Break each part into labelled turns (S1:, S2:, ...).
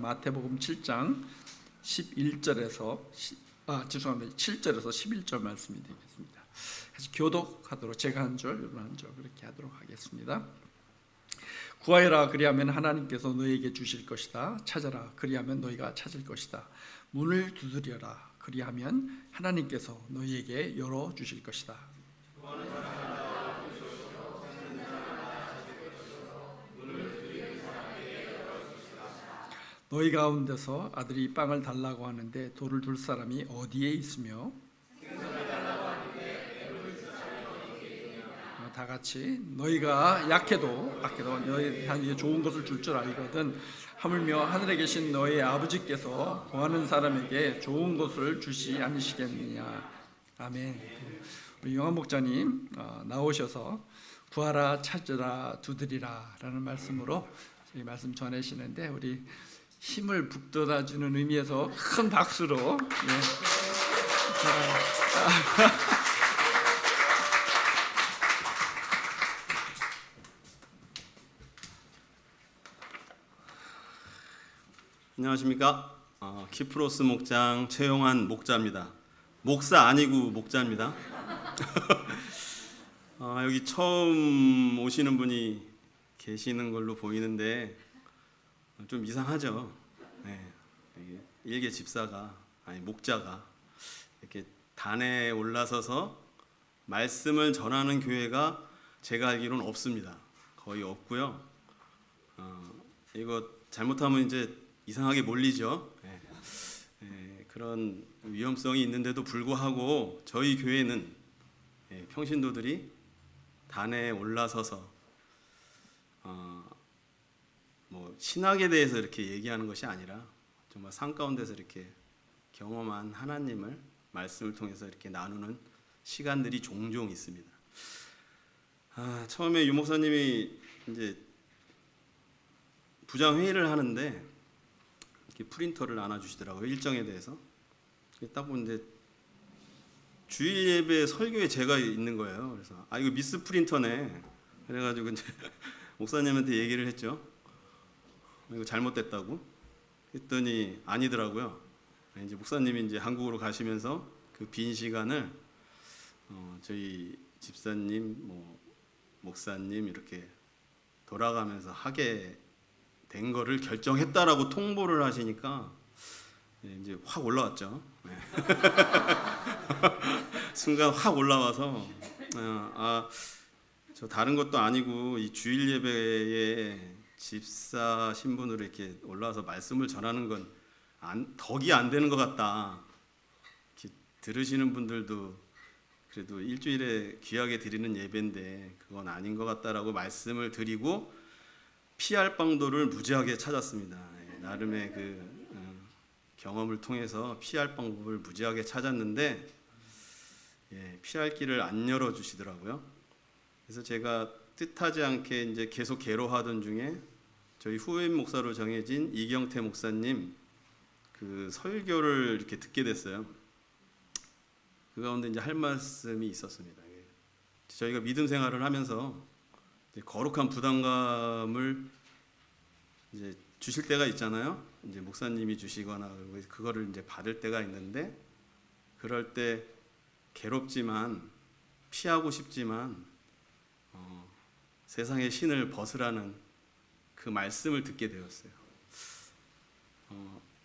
S1: 마태복음 7장 11절에서 7절에서 11절 말씀이 되겠습니다. 같이 교독하도록 제가 한 절, 여러분 한 절 그렇게 하도록 하겠습니다. 구하여라 그리하면 하나님께서 너희에게 주실 것이다. 찾아라 그리하면 너희가 찾을 것이다. 문을 두드려라 그리하면 하나님께서 너희에게 열어 주실 것이다. 너희 가운데서 아들이 빵을 달라고 하는데 돌을 둘 사람이 어디에 있으며 다 같이 너희가 약해도 너희한테 좋은 것을 줄 줄 알거든 하물며 하늘에 계신 너희 아버지께서 구하는 사람에게 좋은 것을 주시 않으시겠느냐. 아멘. 우리 영환 목자님 나오셔서 구하라 찾으라 두드리라 라는 말씀으로 이 말씀 전하시는데 우리 힘을 북돋아주는 의미에서 큰 박수로
S2: 안녕하십니까. 키프로스 목장 최용환 목자입니다. 목사 아니고 목자입니다. 여기 처음 오시는 분이 계시는 걸로 보이는데 좀 이상하죠. 네, 일개 집사가 목자가 이렇게 단에 올라서서 말씀을 전하는 교회가 제가 알기로는 없습니다. 거의 없고요. 이거 잘못하면 이제 이상하게 몰리죠. 그런 위험성이 있는데도 불구하고 저희 교회는 평신도들이 단에 올라서서 뭐 신학에 대해서 이렇게 얘기하는 것이 아니라 정말 산 가운데서 이렇게 경험한 하나님을 말씀을 통해서 이렇게 나누는 시간들이 종종 있습니다. 처음에 유 목사님이 이제 부장 회의를 하는데 이렇게 프린터를 나눠주시더라고요. 일정에 대해서 딱 보는데 주일 예배 설교에 제가 있는 거예요. 그래서 이거 미스 프린터네. 그래가지고 이제 목사님한테 얘기를 했죠. 이거 잘못됐다고 했더니 아니더라고요. 이제 목사님이 이제 한국으로 가시면서 그 빈 시간을 저희 집사님, 목사님 이렇게 돌아가면서 하게 된 거를 결정했다라고 통보를 하시니까 이제 확 올라왔죠. 순간 확 올라와서 저 다른 것도 아니고 이 주일 예배에 집사 신분으로 이렇게 올라와서 말씀을 전하는 건 덕이 안 되는 것 같다. 이렇게 들으시는 분들도 그래도 일주일에 귀하게 드리는 예배인데 그건 아닌 것 같다라고 말씀을 드리고 피할 방도를 무지하게 찾았습니다. 나름의 그 경험을 통해서 피할 방법을 무지하게 찾았는데 피할 길을 안 열어주시더라고요. 그래서 제가 뜻하지 않게 이제 계속 괴로워하던 중에 저희 후임 목사로 정해진 이경태 목사님 그 설교를 이렇게 듣게 됐어요. 그 가운데 이제 할 말씀이 있었습니다. 저희가 믿음 생활을 하면서 거룩한 부담감을 이제 주실 때가 있잖아요. 이제 목사님이 주시거나 그거를 이제 받을 때가 있는데 그럴 때 괴롭지만 피하고 싶지만 세상의 신을 벗으라는 그 말씀을 듣게 되었어요.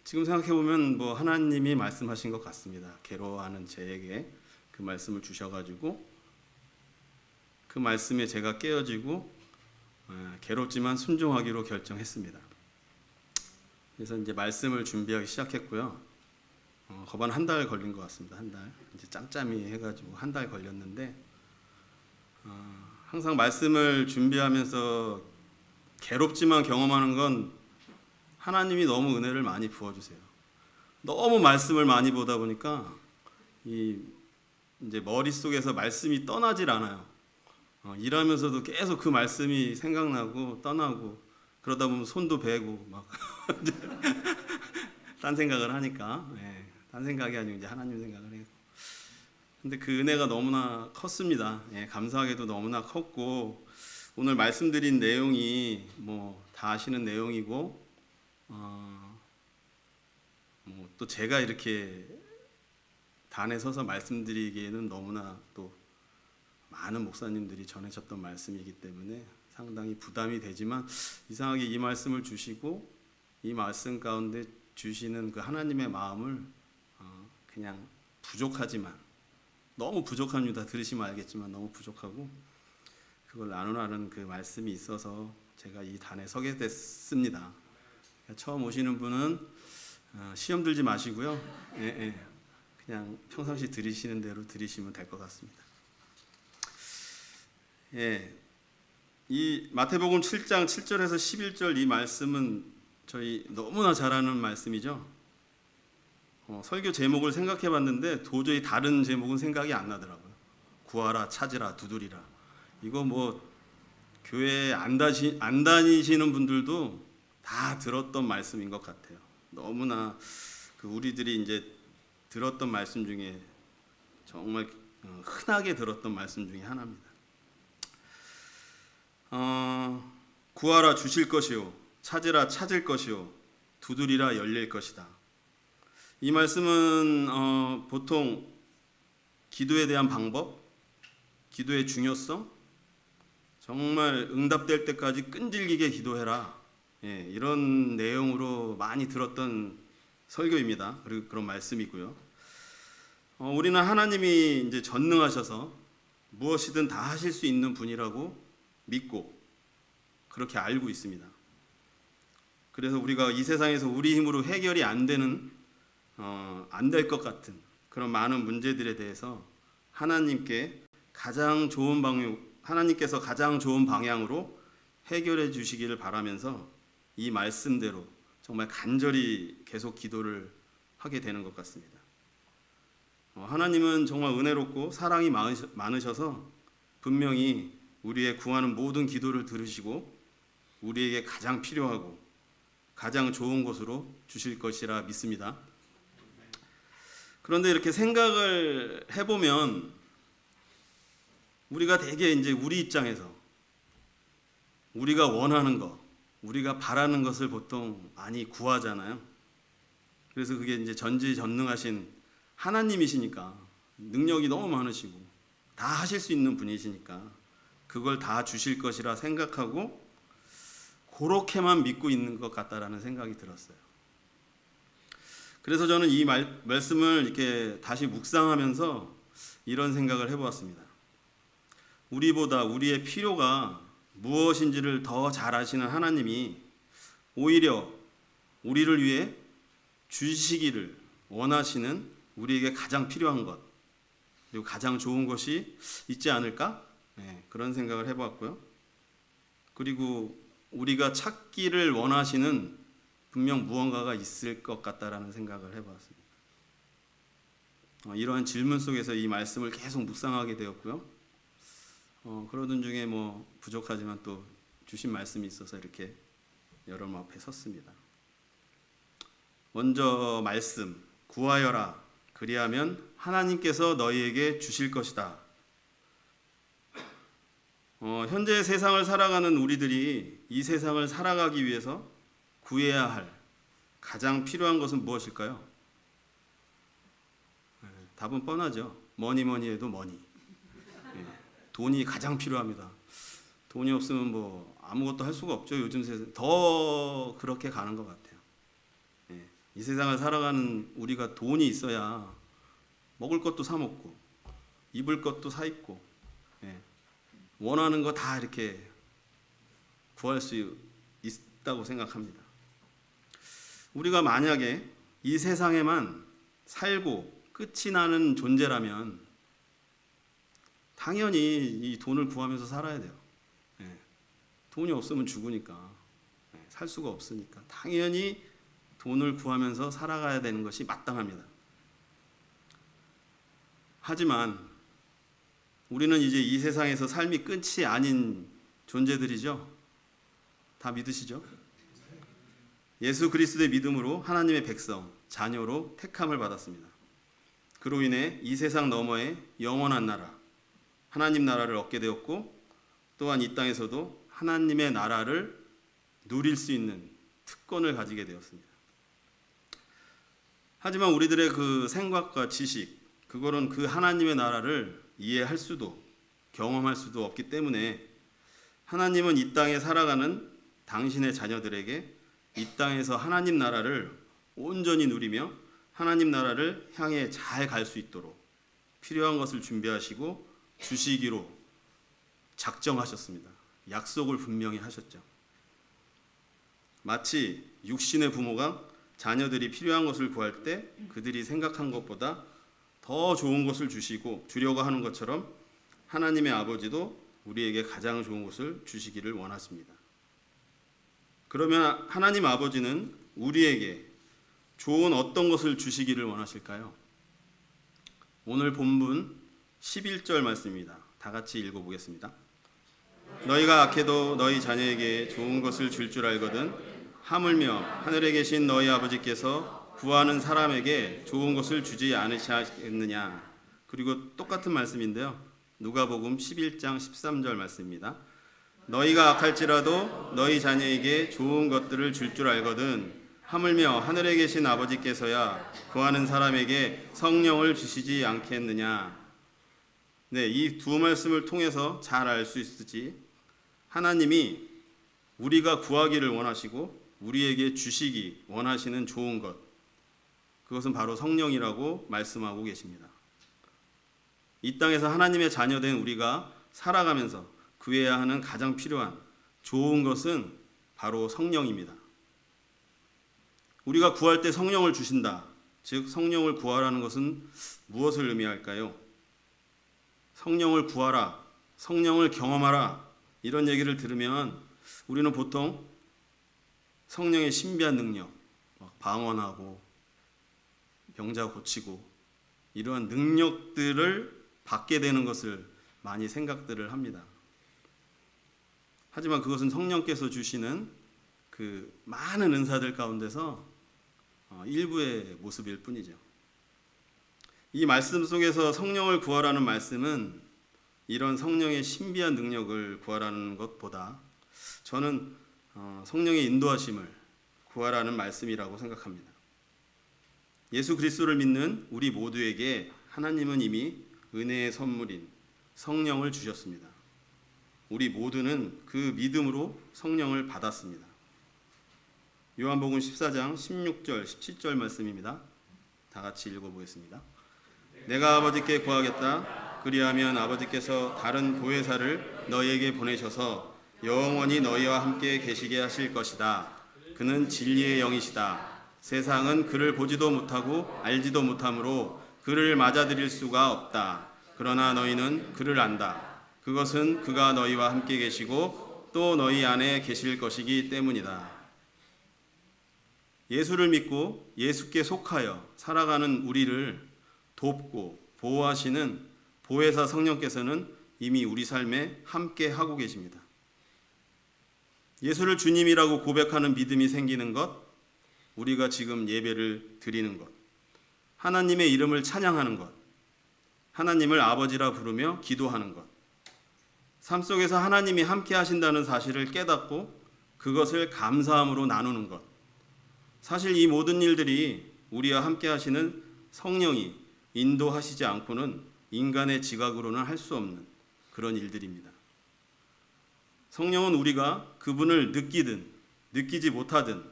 S2: 지금 생각해 보면 하나님이 말씀하신 것 같습니다. 괴로워하는 저에게 그 말씀을 주셔가지고 그 말씀에 제가 깨어지고 괴롭지만 순종하기로 결정했습니다. 그래서 이제 말씀을 준비하기 시작했고요. 거반 한 달 걸린 것 같습니다. 한 달. 이제 짬짬이 해가지고 한 달 걸렸는데 항상 말씀을 준비하면서 괴롭지만 경험하는 건 하나님이 너무 은혜를 많이 부어주세요. 너무 말씀을 많이 보다 보니까 이제 머릿속에서 말씀이 떠나질 않아요. 일하면서도 계속 그 말씀이 생각나고 떠나고 그러다 보면 손도 베고 막 딴 생각을 하니까 딴 생각이 아니고 이제 하나님 생각을 해요. 근데 그 은혜가 너무나 컸습니다. 감사하게도 너무나 컸고 오늘 말씀드린 내용이 다 아시는 내용이고 또 제가 이렇게 단에 서서 말씀드리기에는 너무나 또 많은 목사님들이 전해졌던 말씀이기 때문에 상당히 부담이 되지만 이상하게 이 말씀을 주시고 이 말씀 가운데 주시는 그 하나님의 마음을 그냥 부족하지만 너무 부족합니다. 들으시면 알겠지만 너무 부족하고 그걸 나누라는 그 말씀이 있어서 제가 이 단에 서게 됐습니다. 처음 오시는 분은 시험 들지 마시고요. 그냥 평상시 들으시는 대로 들으시면 될 것 같습니다. 이 마태복음 7장 7절에서 11절 이 말씀은 저희 너무나 잘 아는 말씀이죠. 설교 제목을 생각해 봤는데 도저히 다른 제목은 생각이 안 나더라고요. 구하라, 찾으라, 두드리라. 이거 뭐 교회에 안 다니시는 분들도 다 들었던 말씀인 것 같아요. 너무나 그 우리들이 이제 들었던 말씀 중에 정말 흔하게 들었던 말씀 중에 하나입니다. 구하라 주실 것이요, 찾으라 찾을 것이요, 두드리라 열릴 것이다. 이 말씀은 보통 기도에 대한 방법, 기도의 중요성, 정말 응답될 때까지 끈질기게 기도해라. 이런 내용으로 많이 들었던 설교입니다. 그리고 그런 말씀이고요. 우리는 하나님이 이제 전능하셔서 무엇이든 다 하실 수 있는 분이라고 믿고 그렇게 알고 있습니다. 그래서 우리가 이 세상에서 우리 힘으로 해결이 안 되는 안 될 것 같은 그런 많은 문제들에 대해서 하나님께서 가장 좋은 방향으로 해결해 주시기를 바라면서 이 말씀대로 정말 간절히 계속 기도를 하게 되는 것 같습니다. 하나님은 정말 은혜롭고 사랑이 많으셔서 분명히 우리의 구하는 모든 기도를 들으시고 우리에게 가장 필요하고 가장 좋은 곳으로 주실 것이라 믿습니다. 그런데 이렇게 생각을 해보면 우리가 되게 이제 우리 입장에서 우리가 원하는 것, 우리가 바라는 것을 보통 많이 구하잖아요. 그래서 그게 이제 전지전능하신 하나님이시니까 능력이 너무 많으시고 다 하실 수 있는 분이시니까 그걸 다 주실 것이라 생각하고 그렇게만 믿고 있는 것 같다라는 생각이 들었어요. 그래서 저는 이 말씀을 이렇게 다시 묵상하면서 이런 생각을 해보았습니다. 우리보다 우리의 필요가 무엇인지를 더 잘 아시는 하나님이 오히려 우리를 위해 주시기를 원하시는 우리에게 가장 필요한 것 그리고 가장 좋은 것이 있지 않을까? 그런 생각을 해보았고요. 그리고 우리가 찾기를 원하시는 분명 무언가가 있을 것 같다라는 생각을 해보았습니다. 이러한 질문 속에서 이 말씀을 계속 묵상하게 되었고요. 그러던 중에 뭐 부족하지만 또 주신 말씀이 있어서 이렇게 여러분 앞에 섰습니다. 먼저 말씀, 구하여라. 그리하면 하나님께서 너희에게 주실 것이다. 현재 세상을 살아가는 우리들이 이 세상을 살아가기 위해서 구해야 할 가장 필요한 것은 무엇일까요? 답은 뻔하죠. 뭐니 해도 머니. 돈이 가장 필요합니다. 돈이 없으면 뭐 아무것도 할 수가 없죠. 요즘 세상 더 그렇게 가는 것 같아요. 이 세상을 살아가는 우리가 돈이 있어야 먹을 것도 사 먹고 입을 것도 사 입고 원하는 거 다 이렇게 구할 수 있다고 생각합니다. 우리가 만약에 이 세상에만 살고 끝이 나는 존재라면 당연히 이 돈을 구하면서 살아야 돼요. 돈이 없으면 죽으니까 살 수가 없으니까 당연히 돈을 구하면서 살아가야 되는 것이 마땅합니다. 하지만 우리는 이제 이 세상에서 삶이 끝이 아닌 존재들이죠. 다 믿으시죠? 예수 그리스도의 믿음으로 하나님의 백성, 자녀로 택함을 받았습니다. 그로 인해 이 세상 너머에 영원한 나라, 하나님 나라를 얻게 되었고 또한 이 땅에서도 하나님의 나라를 누릴 수 있는 특권을 가지게 되었습니다. 하지만 우리들의 그 생각과 지식, 그거는 그 하나님의 나라를 이해할 수도 경험할 수도 없기 때문에 하나님은 이 땅에 살아가는 당신의 자녀들에게 이 땅에서 하나님 나라를 온전히 누리며 하나님 나라를 향해 잘 갈 수 있도록 필요한 것을 준비하시고 주시기로 작정하셨습니다. 약속을 분명히 하셨죠. 마치 육신의 부모가 자녀들이 필요한 것을 구할 때 그들이 생각한 것보다 더 좋은 것을 주려고 하는 것처럼 하나님의 아버지도 우리에게 가장 좋은 것을 주시기를 원하십니다. 그러면 하나님 아버지는 우리에게 좋은 어떤 것을 주시기를 원하실까요? 오늘 본문 11절 말씀입니다. 다 같이 읽어보겠습니다. 너희가 악해도 너희 자녀에게 좋은 것을 줄 알거든 하물며 하늘에 계신 너희 아버지께서 구하는 사람에게 좋은 것을 주지 않으시겠느냐. 그리고 똑같은 말씀인데요. 누가복음 11장 13절 말씀입니다. 너희가 악할지라도 너희 자녀에게 좋은 것들을 줄 알거든 하물며 하늘에 계신 아버지께서야 구하는 사람에게 성령을 주시지 않겠느냐. 네, 이 두 말씀을 통해서 잘 알 수 있으지 하나님이 우리가 구하기를 원하시고 우리에게 주시기 원하시는 좋은 것, 그것은 바로 성령이라고 말씀하고 계십니다. 이 땅에서 하나님의 자녀된 우리가 살아가면서 구해야 하는 가장 필요한 좋은 것은 바로 성령입니다. 우리가 구할 때 성령을 주신다. 즉 성령을 구하라는 것은 무엇을 의미할까요? 성령을 구하라, 성령을 경험하라, 이런 얘기를 들으면 우리는 보통 성령의 신비한 능력, 방언하고 병자 고치고 이러한 능력들을 받게 되는 것을 많이 생각들을 합니다. 하지만 그것은 성령께서 주시는 그 많은 은사들 가운데서 일부의 모습일 뿐이죠. 이 말씀 속에서 성령을 구하라는 말씀은 이런 성령의 신비한 능력을 구하라는 것보다 저는 성령의 인도하심을 구하라는 말씀이라고 생각합니다. 예수 그리스도를 믿는 우리 모두에게 하나님은 이미 은혜의 선물인 성령을 주셨습니다. 우리 모두는 그 믿음으로 성령을 받았습니다. 요한복음 14장 16절 17절 말씀입니다. 다 같이 읽어보겠습니다. 내가 아버지께 구하겠다. 그리하면 아버지께서 다른 보혜사를 너희에게 보내셔서 영원히 너희와 함께 계시게 하실 것이다. 그는 진리의 영이시다. 세상은 그를 보지도 못하고 알지도 못하므로 그를 맞아들일 수가 없다. 그러나 너희는 그를 안다. 그것은 그가 너희와 함께 계시고 또 너희 안에 계실 것이기 때문이다. 예수를 믿고 예수께 속하여 살아가는 우리를 돕고 보호하시는 보혜사 성령께서는 이미 우리 삶에 함께 하고 계십니다. 예수를 주님이라고 고백하는 믿음이 생기는 것, 우리가 지금 예배를 드리는 것, 하나님의 이름을 찬양하는 것, 하나님을 아버지라 부르며 기도하는 것, 삶 속에서 하나님이 함께 하신다는 사실을 깨닫고 그것을 감사함으로 나누는 것, 사실 이 모든 일들이 우리와 함께 하시는 성령이 인도하시지 않고는 인간의 지각으로는 할 수 없는 그런 일들입니다. 성령은 우리가 그분을 느끼든 느끼지 못하든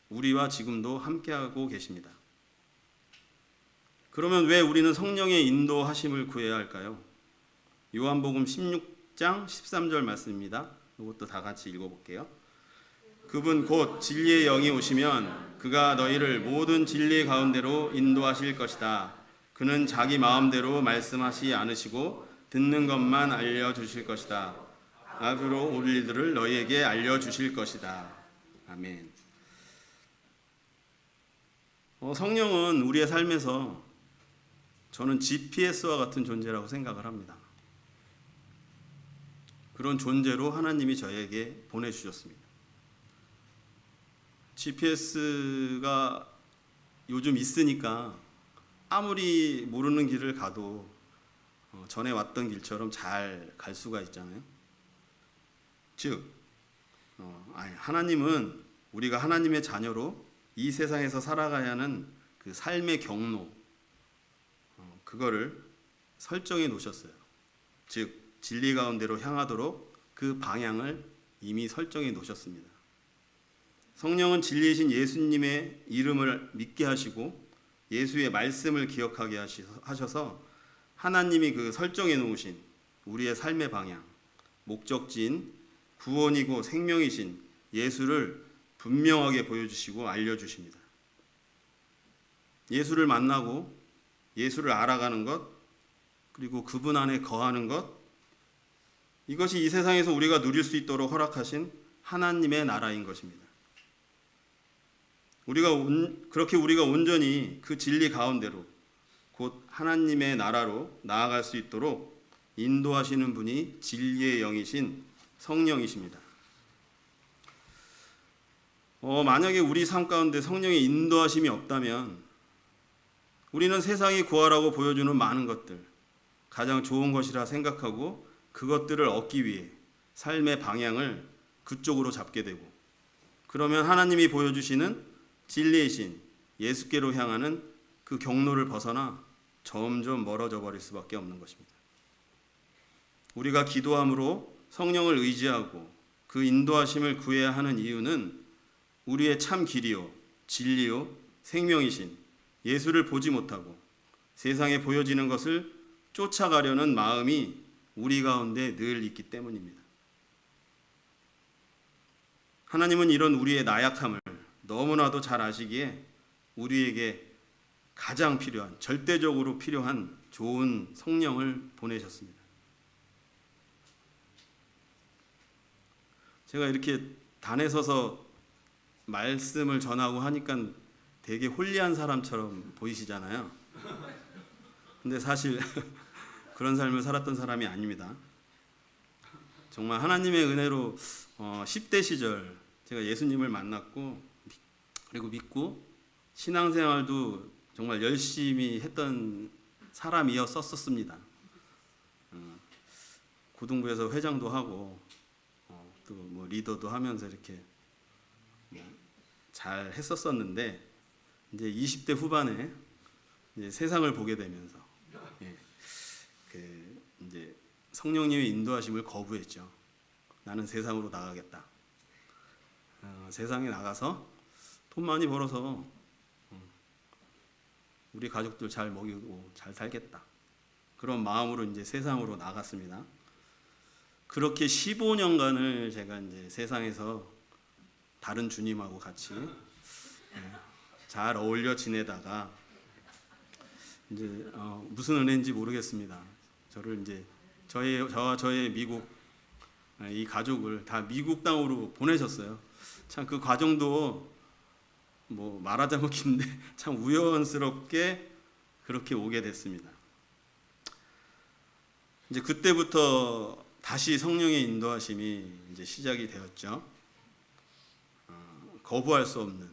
S2: 우리와 지금도 함께하고 계십니다. 그러면 왜 우리는 성령의 인도하심을 구해야 할까요? 요한복음 16장 13절 말씀입니다. 이것도 다 같이 읽어볼게요. 그분 곧 진리의 영이 오시면 그가 너희를 모든 진리 가운데로 인도하실 것이다. 그는 자기 마음대로 말씀하시지 않으시고 듣는 것만 알려주실 것이다. 앞으로 올 일들을 너희에게 알려주실 것이다. 아멘. 성령은 우리의 삶에서 저는 GPS와 같은 존재라고 생각을 합니다. 그런 존재로 하나님이 저에게 보내주셨습니다. GPS가 요즘 있으니까 아무리 모르는 길을 가도 전에 왔던 길처럼 잘 갈 수가 있잖아요. 즉 하나님은 우리가 하나님의 자녀로 이 세상에서 살아가야 하는 그 삶의 경로, 그거를 설정해 놓으셨어요. 즉 진리 가운데로 향하도록 그 방향을 이미 설정해 놓으셨습니다. 성령은 진리이신 예수님의 이름을 믿게 하시고 예수의 말씀을 기억하게 하셔서 하나님이 그 설정해 놓으신 우리의 삶의 방향, 목적지인 구원이고 생명이신 예수를 분명하게 보여주시고 알려주십니다. 예수를 만나고 예수를 알아가는 것, 그리고 그분 안에 거하는 것, 이것이 이 세상에서 우리가 누릴 수 있도록 허락하신 하나님의 나라인 것입니다. 그렇게 우리가 온전히 그 진리 가운데로 곧 하나님의 나라로 나아갈 수 있도록 인도하시는 분이 진리의 영이신 성령이십니다. 만약에 우리 삶 가운데 성령의 인도하심이 없다면 우리는 세상이 구하라고 보여주는 많은 것들, 가장 좋은 것이라 생각하고 그것들을 얻기 위해 삶의 방향을 그쪽으로 잡게 되고, 그러면 하나님이 보여주시는 진리이신 예수께로 향하는 그 경로를 벗어나 점점 멀어져 버릴 수밖에 없는 것입니다. 우리가 기도함으로 성령을 의지하고 그 인도하심을 구해야 하는 이유는 우리의 참 길이요 진리요 생명이신 예수를 보지 못하고 세상에 보여지는 것을 쫓아가려는 마음이 우리 가운데 늘 있기 때문입니다. 하나님은 이런 우리의 나약함을 너무나도 잘 아시기에 우리에게 가장 필요한, 절대적으로 필요한 좋은 성령을 보내셨습니다. 제가 이렇게 단에 서서 말씀을 전하고 하니까 되게 홀리한 사람처럼 보이시잖아요. 근데 사실 그런 삶을 살았던 사람이 아닙니다. 정말 하나님의 은혜로 10대 시절 제가 예수님을 만났고 그리고 믿고 신앙생활도 정말 열심히 했던 사람이었었습니다. 고등부에서 회장도 하고 또 뭐 리더도 하면서 이렇게 잘 했었었는데 이제 20대 후반에 이제 세상을 보게 되면서 이제 성령님의 인도하심을 거부했죠. 나는 세상으로 나가겠다. 세상에 나가서 돈 많이 벌어서 우리 가족들 잘 먹이고 잘 살겠다. 그런 마음으로 이제 세상으로 나갔습니다. 그렇게 15년간을 제가 이제 세상에서 다른 주님하고 같이 잘 어울려 지내다가 이제 무슨 은혜인지 모르겠습니다. 저를 이제 저와 저의 미국 이 가족을 다 미국 땅으로 보내셨어요. 참 그 과정도 뭐 말하자면 긴데 참 우연스럽게 그렇게 오게 됐습니다. 이제 그때부터 다시 성령의 인도하심이 이제 시작이 되었죠. 거부할 수 없는.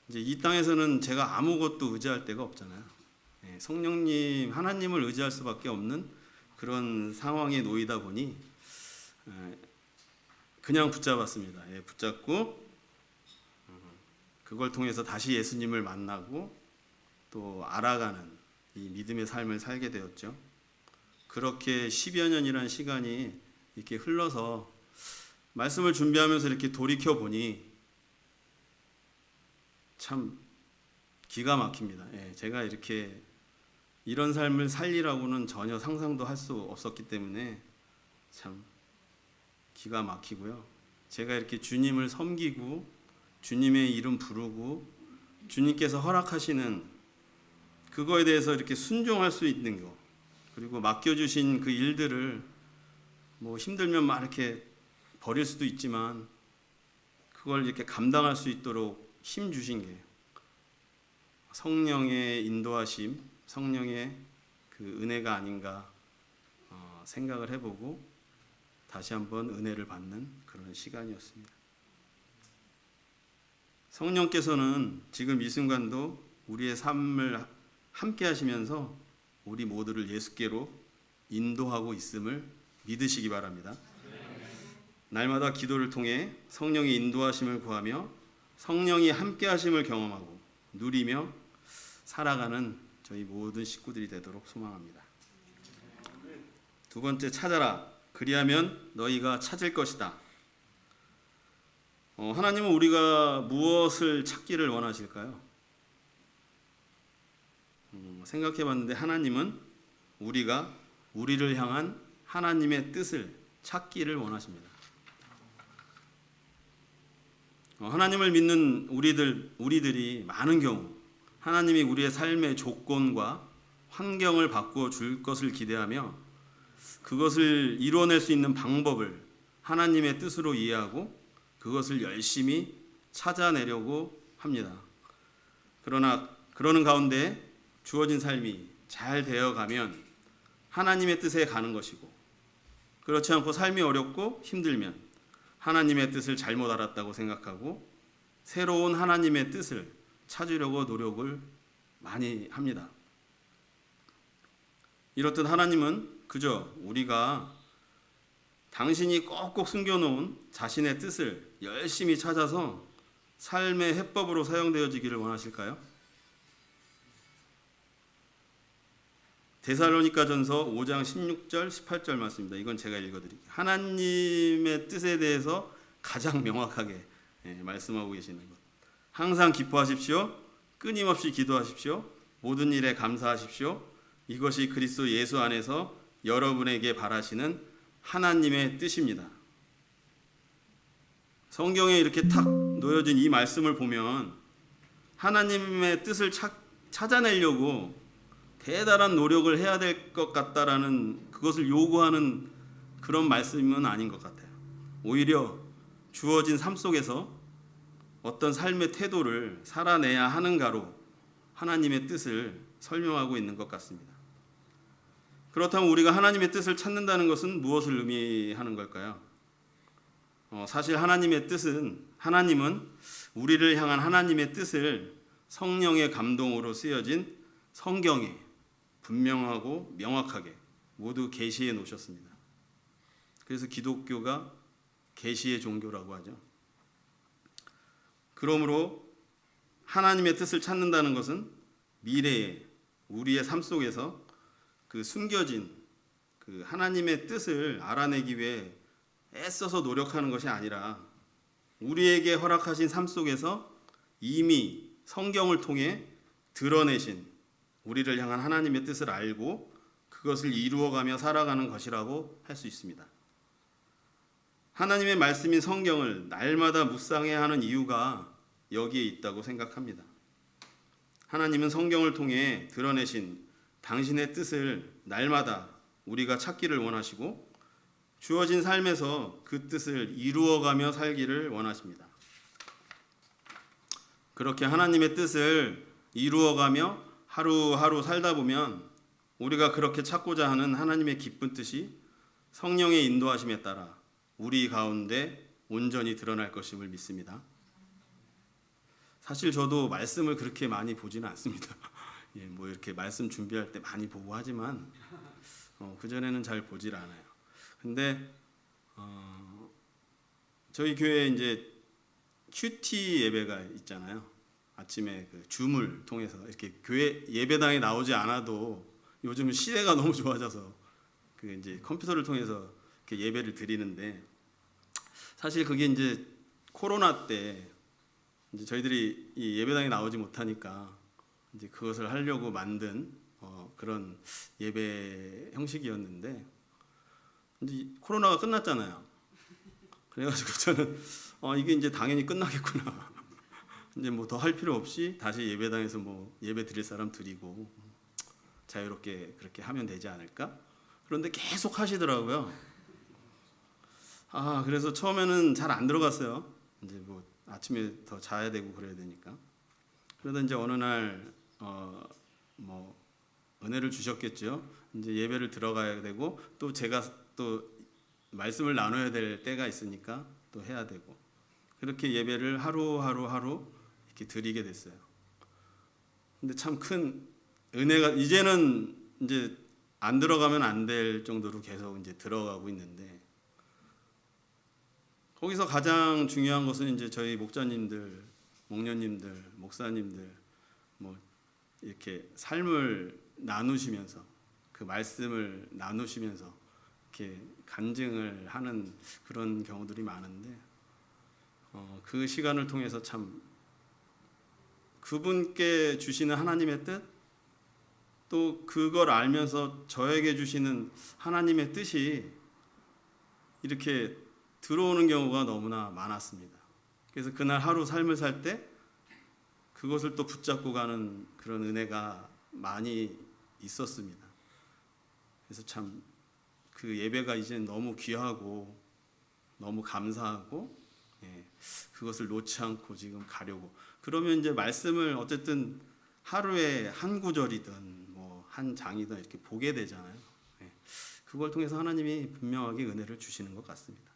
S2: 이제 이 땅에서는 제가 아무것도 의지할 데가 없잖아요. 성령님, 하나님을 의지할 수밖에 없는 그런 상황에 놓이다 보니 그냥 붙잡았습니다. 붙잡고 그걸 통해서 다시 예수님을 만나고 또 알아가는 이 믿음의 삶을 살게 되었죠. 그렇게 10여 년이라는 시간이 이렇게 흘러서 말씀을 준비하면서 이렇게 돌이켜 보니 참 기가 막힙니다. 제가 이렇게 이런 삶을 살리라고는 전혀 상상도 할 수 없었기 때문에 참 기가 막히고요. 제가 이렇게 주님을 섬기고 주님의 이름 부르고 주님께서 허락하시는 그거에 대해서 이렇게 순종할 수 있는 거, 그리고 맡겨주신 그 일들을 뭐 힘들면 막 이렇게 버릴 수도 있지만 그걸 이렇게 감당할 수 있도록 힘 주신 게 성령의 인도하심, 성령의 그 은혜가 아닌가 생각을 해보고 다시 한번 은혜를 받는 그런 시간이었습니다. 성령께서는 지금 이 순간도 우리의 삶을 함께 하시면서 우리 모두를 예수께로 인도하고 있음을 믿으시기 바랍니다. 날마다 기도를 통해 성령의 인도하심을 구하며 성령이 함께 하심을 경험하고 누리며 살아가는 저희 모든 식구들이 되도록 소망합니다. 두 번째, 찾아라. 그리하면 너희가 찾을 것이다. 하나님은 우리가 무엇을 찾기를 원하실까요? 생각해봤는데 하나님은 우리가 우리를 향한 하나님의 뜻을 찾기를 원하십니다. 하나님을 믿는 우리들이 많은 경우 하나님이 우리의 삶의 조건과 환경을 바꾸어 줄 것을 기대하며 그것을 이루어낼 수 있는 방법을 하나님의 뜻으로 이해하고 그것을 열심히 찾아내려고 합니다. 그러나 그러는 가운데 주어진 삶이 잘 되어가면 하나님의 뜻에 가는 것이고, 그렇지 않고 삶이 어렵고 힘들면 하나님의 뜻을 잘못 알았다고 생각하고 새로운 하나님의 뜻을 찾으려고 노력을 많이 합니다. 이렇듯 하나님은 그저 우리가 당신이 꼭꼭 숨겨놓은 자신의 뜻을 열심히 찾아서 삶의 해법으로 사용되어지기를 원하실까요? 데살로니가전서 5장 16절 18절 말씀입니다. 이건 제가 읽어드릴게요. 하나님의 뜻에 대해서 가장 명확하게 말씀하고 계시는 것. 항상 기뻐하십시오. 끊임없이 기도하십시오. 모든 일에 감사하십시오. 이것이 그리스도 예수 안에서 여러분에게 바라시는 하나님의 뜻입니다. 성경에 이렇게 탁 놓여진 이 말씀을 보면 하나님의 뜻을 찾아내려고 대단한 노력을 해야 될 것 같다라는, 그것을 요구하는 그런 말씀은 아닌 것 같아요. 오히려 주어진 삶 속에서 어떤 삶의 태도를 살아내야 하는가로 하나님의 뜻을 설명하고 있는 것 같습니다. 그렇다면 우리가 하나님의 뜻을 찾는다는 것은 무엇을 의미하는 걸까요? 사실 하나님은 우리를 향한 하나님의 뜻을 성령의 감동으로 쓰여진 성경에 분명하고 명확하게 모두 계시해 놓으셨습니다. 그래서 기독교가 계시의 종교라고 하죠. 그러므로 하나님의 뜻을 찾는다는 것은 미래에 우리의 삶 속에서 그 숨겨진 그 하나님의 뜻을 알아내기 위해 애써서 노력하는 것이 아니라 우리에게 허락하신 삶 속에서 이미 성경을 통해 드러내신 우리를 향한 하나님의 뜻을 알고 그것을 이루어가며 살아가는 것이라고 할 수 있습니다. 하나님의 말씀인 성경을 날마다 묵상해야 하는 이유가 여기에 있다고 생각합니다. 하나님은 성경을 통해 드러내신 당신의 뜻을 날마다 우리가 찾기를 원하시고 주어진 삶에서 그 뜻을 이루어가며 살기를 원하십니다. 그렇게 하나님의 뜻을 이루어가며 하루하루 살다 보면 우리가 그렇게 찾고자 하는 하나님의 기쁜 뜻이 성령의 인도하심에 따라 우리 가운데 온전히 드러날 것임을 믿습니다. 사실 저도 말씀을 그렇게 많이 보지는 않습니다. 뭐 이렇게 말씀 준비할 때 많이 보고 하지만 그전에는 잘 보질 않아요. 근데 저희 교회에 이제 큐티 예배가 있잖아요. 아침에 그 줌을 통해서 이렇게 교회 예배당에 나오지 않아도 요즘은 시대가 너무 좋아져서 그 이제 컴퓨터를 통해서 이렇게 예배를 드리는데, 사실 그게 이제 코로나 때 이제 저희들이 이 예배당에 나오지 못하니까 이제 그것을 하려고 만든 그런 예배 형식이었는데, 이제 코로나가 끝났잖아요. 그래가지고 저는 이게 이제 당연히 끝나겠구나. 이제 뭐 더 할 필요 없이 다시 예배당에서 뭐 예배 드릴 사람 드리고 자유롭게 그렇게 하면 되지 않을까? 그런데 계속 하시더라고요. 그래서 처음에는 잘 안 들어갔어요. 이제 뭐 아침에 더 자야 되고 그래야 되니까. 그러다 이제 어느 날 뭐 은혜를 주셨겠죠. 이제 예배를 들어가야 되고 또 제가 또 말씀을 나눠야 될 때가 있으니까 또 해야 되고, 그렇게 예배를 하루 이렇게 드리게 됐어요. 근데 참 큰 은혜가, 이제는 이제 안 들어가면 안 될 정도로 계속 이제 들어가고 있는데, 거기서 가장 중요한 것은 이제 저희 목자님들, 목녀님들, 목사님들 뭐 이렇게 삶을 나누시면서 그 말씀을 나누시면서 이렇게 간증을 하는 그런 경우들이 많은데 그 시간을 통해서 참 그분께 주시는 하나님의 뜻, 또 그걸 알면서 저에게 주시는 하나님의 뜻이 이렇게 들어오는 경우가 너무나 많았습니다. 그래서 그날 하루 삶을 살 때 그것을 또 붙잡고 가는 그런 은혜가 많이 있었습니다. 그래서 참 그 예배가 이제 너무 귀하고 너무 감사하고, 그것을 놓지 않고 지금 가려고. 그러면 이제 말씀을 어쨌든 하루에 한 구절이든 뭐 한 장이든 이렇게 보게 되잖아요. 그걸 통해서 하나님이 분명하게 은혜를 주시는 것 같습니다.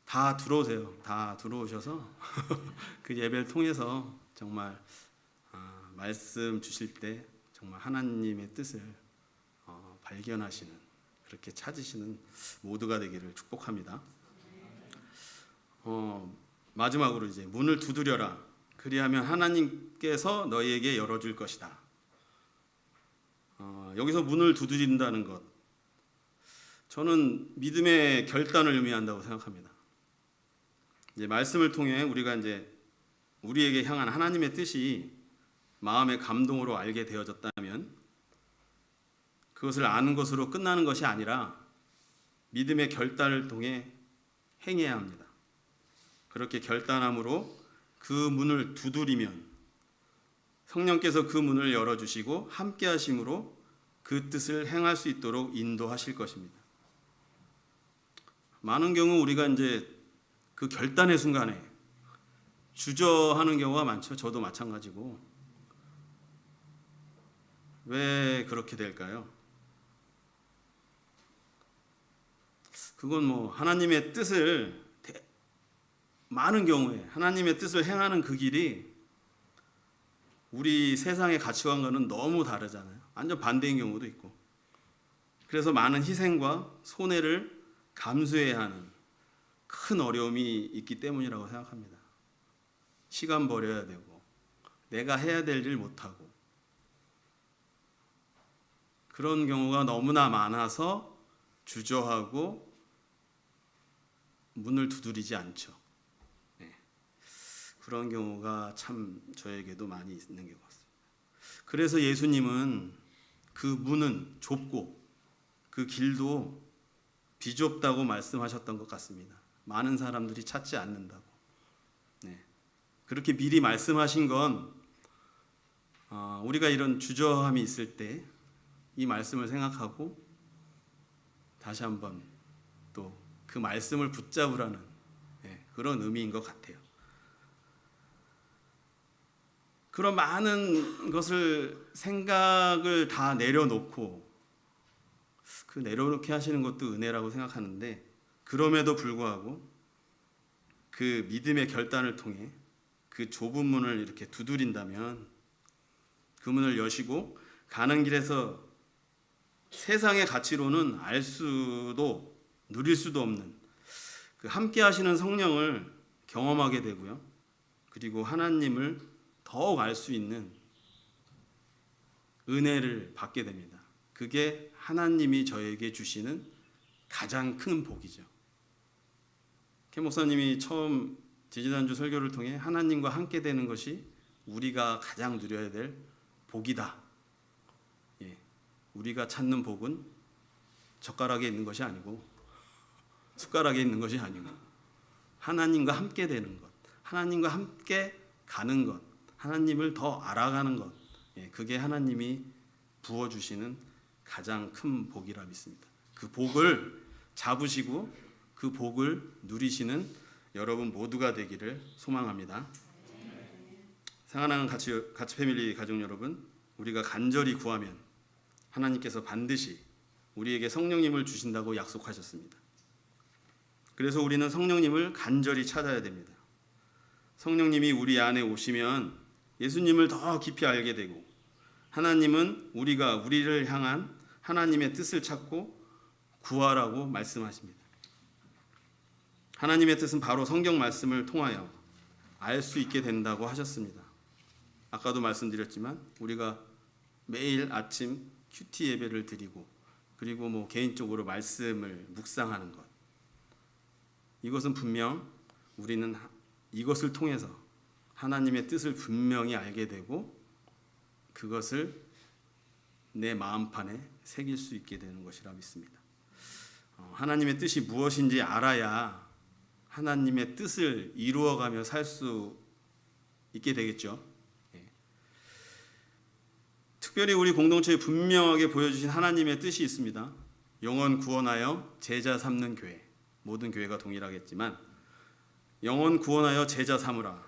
S2: 다 들어오세요. 다 들어오셔서 그 예배를 통해서 정말 말씀 주실 때 정말 하나님의 뜻을 발견하시는, 그렇게 찾으시는 모두가 되기를 축복합니다. 마지막으로 이제 문을 두드려라. 그리하면 하나님께서 너희에게 열어줄 것이다. 여기서 문을 두드린다는 것, 저는 믿음의 결단을 의미한다고 생각합니다. 이제 말씀을 통해 우리가 이제 우리에게 향한 하나님의 뜻이 마음의 감동으로 알게 되어졌다면 그것을 아는 것으로 끝나는 것이 아니라 믿음의 결단을 통해 행해야 합니다. 그렇게 결단함으로 그 문을 두드리면 성령께서 그 문을 열어주시고 함께 하심으로 그 뜻을 행할 수 있도록 인도하실 것입니다. 많은 경우 우리가 이제 그 결단의 순간에 주저하는 경우가 많죠. 저도 마찬가지고. 왜 그렇게 될까요? 그건 뭐 하나님의 뜻을 많은 경우에 하나님의 뜻을 행하는 그 길이 우리 세상의 가치관과는 너무 다르잖아요. 완전 반대인 경우도 있고. 그래서 많은 희생과 손해를 감수해야 하는 큰 어려움이 있기 때문이라고 생각합니다. 시간 버려야 되고 내가 해야 될 일 못하고 그런 경우가 너무나 많아서 주저하고 문을 두드리지 않죠. 그런 경우가 참 저에게도 많이 있는 것 같습니다. 그래서 예수님은 그 문은 좁고 그 길도 비좁다고 말씀하셨던 것 같습니다. 많은 사람들이 찾지 않는다고. 그렇게 미리 말씀하신 건 우리가 이런 주저함이 있을 때 이 말씀을 생각하고 다시 한번 또 그 말씀을 붙잡으라는 그런 의미인 것 같아요. 그런 많은 것을 생각을 다 내려놓고 그 내려놓게 하시는 것도 은혜라고 생각하는데, 그럼에도 불구하고 그 믿음의 결단을 통해 그 좁은 문을 이렇게 두드린다면 그 문을 여시고 가는 길에서 세상의 가치로는 알 수도 누릴 수도 없는 그 함께 하시는 성령을 경험하게 되고요. 그리고 하나님을 더욱 알 수 있는 은혜를 받게 됩니다. 그게 하나님이 저에게 주시는 가장 큰 복이죠. 케 목사님이 처음 지지난주 설교를 통해 하나님과 함께 되는 것이 우리가 가장 누려야 될 복이다. 우리가 찾는 복은 젓가락에 있는 것이 아니고 숟가락에 있는 것이 아니고 하나님과 함께 되는 것, 하나님과 함께 가는 것, 하나님을 더 알아가는 것, 그게 하나님이 부어주시는 가장 큰 복이라 믿습니다. 그 복을 잡으시고 그 복을 누리시는 여러분 모두가 되기를 소망합니다. 사랑하는 가치 패밀리 가족 여러분, 우리가 간절히 구하면 하나님께서 반드시 우리에게 성령님을 주신다고 약속하셨습니다. 그래서 우리는 성령님을 간절히 찾아야 됩니다. 성령님이 우리 안에 오시면 예수님을 더 깊이 알게 되고, 하나님은 우리가 우리를 향한 하나님의 뜻을 찾고 구하라고 말씀하십니다. 하나님의 뜻은 바로 성경 말씀을 통하여 알 수 있게 된다고 하셨습니다. 아까도 말씀드렸지만 우리가 매일 아침 큐티 예배를 드리고 그리고 뭐 개인적으로 말씀을 묵상하는 것, 이것은 분명 우리는 이것을 통해서 하나님의 뜻을 분명히 알게 되고 그것을 내 마음판에 새길 수 있게 되는 것이라 믿습니다. 하나님의 뜻이 무엇인지 알아야 하나님의 뜻을 이루어가며 살 수 있게 되겠죠. 특별히 우리 공동체에 분명하게 보여주신 하나님의 뜻이 있습니다. 영혼 구원하여 제자 삼는 교회. 모든 교회가 동일하겠지만 영혼 구원하여 제자 삼으라.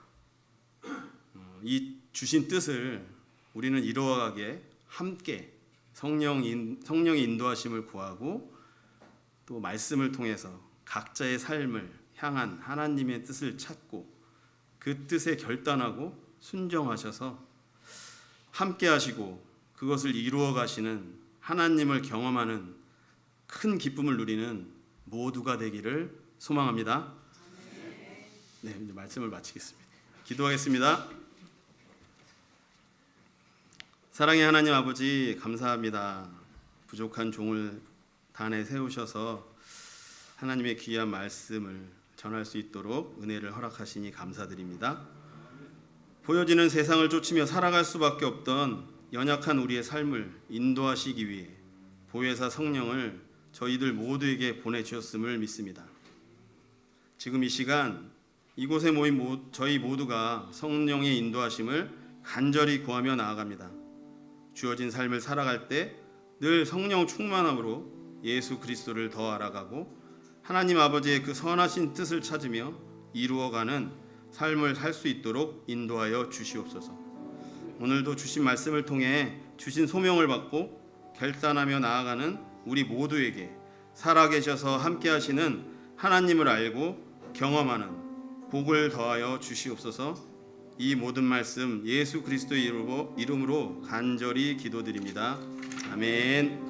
S2: 이 주신 뜻을 우리는 이루어가게 함께 성령의 인도하심을 구하고 또 말씀을 통해서 각자의 삶을 향한 하나님의 뜻을 찾고 그 뜻에 결단하고 순종하셔서 함께 하시고 그것을 이루어 가시는 하나님을 경험하는 큰 기쁨을 누리는 모두가 되기를 소망합니다. 네, 이제 말씀을 마치겠습니다. 기도하겠습니다. 사랑의 하나님 아버지, 감사합니다. 부족한 종을 단에 세우셔서 하나님의 귀한 말씀을 전할 수 있도록 은혜를 허락하시니 감사드립니다. 보여지는 세상을 쫓으며 살아갈 수밖에 없던 연약한 우리의 삶을 인도하시기 위해 보혜사 성령을 저희들 모두에게 보내주셨음을 믿습니다. 지금 이 시간 이곳에 모인 저희 모두가 성령의 인도하심을 간절히 구하며 나아갑니다. 주어진 삶을 살아갈 때 늘 성령 충만함으로 예수 그리스도를 더 알아가고 하나님 아버지의 그 선하신 뜻을 찾으며 이루어가는 삶을 살 수 있도록 인도하여 주시옵소서. 오늘도 주신 말씀을 통해 주신 소명을 받고 결단하며 나아가는 우리 모두에게 살아계셔서 함께 하시는 하나님을 알고 경험하는 복을 더하여 주시옵소서. 이 모든 말씀 예수 그리스도의 이름으로 간절히 기도드립니다. 아멘.